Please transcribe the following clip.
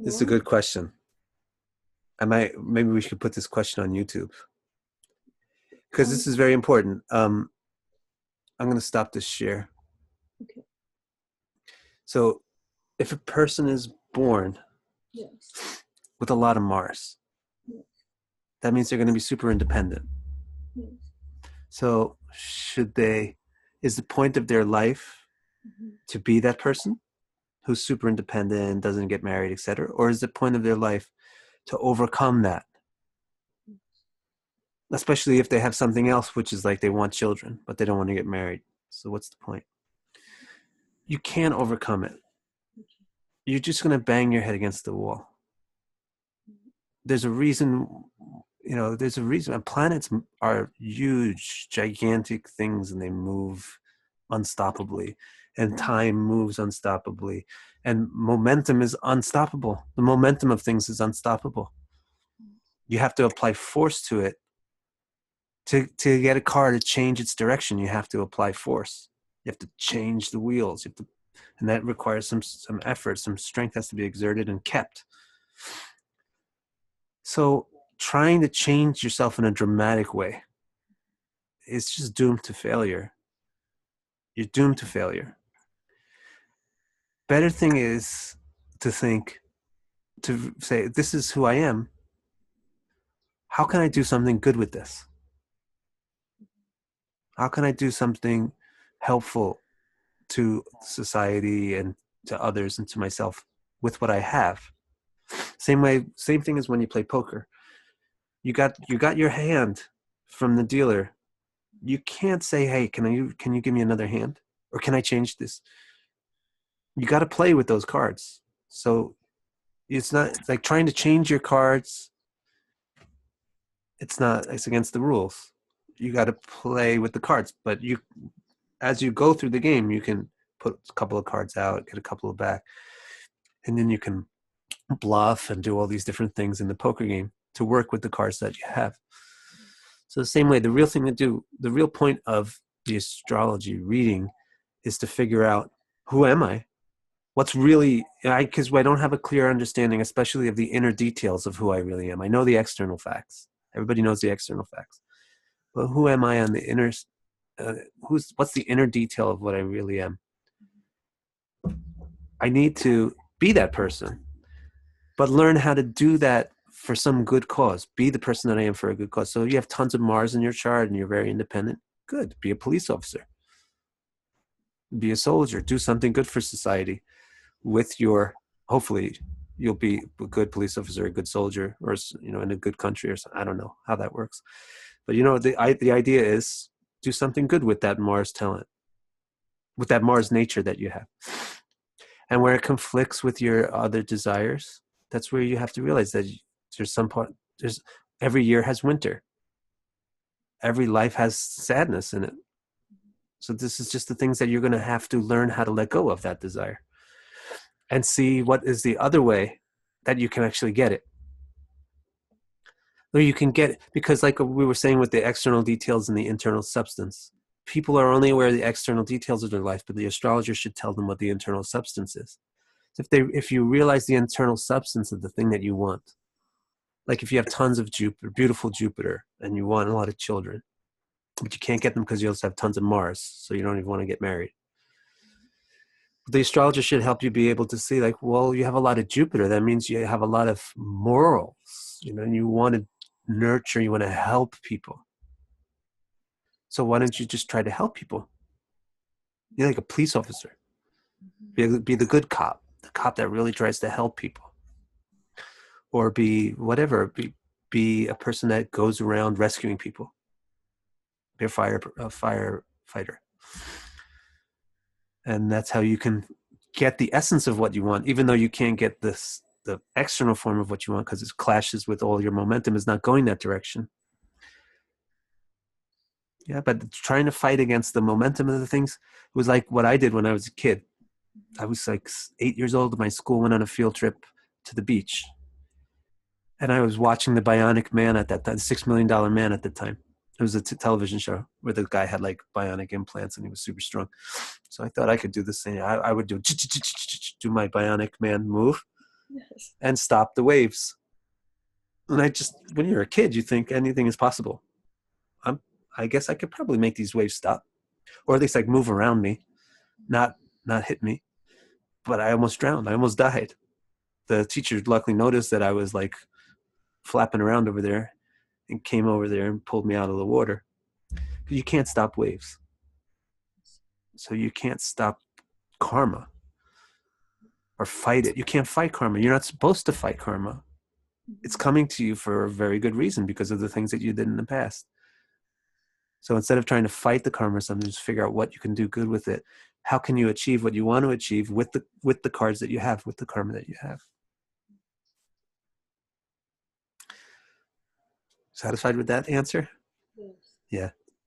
This is a good question. Maybe we should put this question on YouTube because Um, this is very important. I'm going to stop this share. okay. So if a person is born Yes. with a lot of Mars, Yes. that means they're going to be super independent. Yes. So is the point of their life Mhm. to be that person who's super independent, doesn't get married, etc.? Or is the point of their life to overcome that? Especially if they have something else, which is like they want children, but they don't want to get married. So what's the point? You can't overcome it. You're just going to bang your head against the wall. There's a reason, there's a reason. And planets are huge, gigantic things, and they move unstoppably, and time moves unstoppably, and momentum is unstoppable. The momentum of things is unstoppable. You have to apply force to it. To get a car to change its direction, you have to apply force. You have to change the wheels. And that requires some effort. Some strength has to be exerted and kept. So trying to change yourself in a dramatic way is just doomed to failure. You're doomed to failure. Better thing is to think, to say, this is who I am. How can I do something good with this? How can I do something helpful to society and to others and to myself with what I have? Same thing as when you play poker. You got your hand from the dealer. You can't say, "Hey, can you give me another hand, or can I change this?" You got to play with those cards. So it's not like trying to change your cards. It's against the rules. You got to play with the cards, but as you go through the game, you can put a couple of cards out, get a couple of back, and then you can bluff and do all these different things in the poker game to work with the cards that you have. So the same way, the real point of the astrology reading is to figure out, who am I? What's really, because I don't have a clear understanding, especially of the inner details of who I really am. I know the external facts. Everybody knows the external facts. But who am I on the inner, what's the inner detail of what I really am? I need to be that person, but learn how to do that for some good cause. Be the person that I am for a good cause. So you have tons of Mars in your chart and you're very independent. Good. Be a police officer. Be a soldier. Do something good for society with your, hopefully you'll be a good police officer, a good soldier, or in a good country or something. I don't know how that works. But the idea is do something good with that Mars talent, with that Mars nature that you have. And where it conflicts with your other desires, that's where you have to realize that there's every year has winter. Every life has sadness in it. So this is just the things that you're going to have to learn how to let go of that desire and see what is the other way that you can actually get it. Or you can get it, because like we were saying with the external details and the internal substance, people are only aware of the external details of their life, but the astrologer should tell them what the internal substance is. So if you realize the internal substance of the thing that you want, like if you have tons of Jupiter, beautiful Jupiter, and you want a lot of children, but you can't get them because you also have tons of Mars, so you don't even want to get married. The astrologer should help you be able to see, like, well, you have a lot of Jupiter. That means you have a lot of morals, and you want to nurture, you want to help people. So why don't you just try to help people? You're like a police officer. Be the good cop, the cop that really tries to help people. Or be whatever, be a person that goes around rescuing people. Be a firefighter. And that's how you can get the essence of what you want, even though you can't get the external form of what you want because it clashes with all your momentum is not going that direction. Yeah, but trying to fight against the momentum of the things was like what I did when I was a kid. I was like 8 years old. My school went on a field trip to the beach. And I was watching the Bionic Man at that time, $6 million Man at the time. It was a television show where the guy had like bionic implants and he was super strong. So I thought I could do this thing. I would do my Bionic Man move. Yes. and stop the waves. And when you're a kid, you think anything is possible. I guess I could probably make these waves stop, or at least like move around me, not not hit me. But I almost drowned. I almost died. The teacher luckily noticed that I was like flapping around over there and came over there and pulled me out of the water. You can't stop waves. So you can't stop karma or fight it. You can't fight karma. You're not supposed to fight karma. It's coming to you for a very good reason because of the things that you did in the past. So instead of trying to fight the karma, sometimes just figure out what you can do good with it. How can you achieve what you want to achieve with the cards that you have, with the karma that you have? Satisfied with that answer? Yes. Yeah.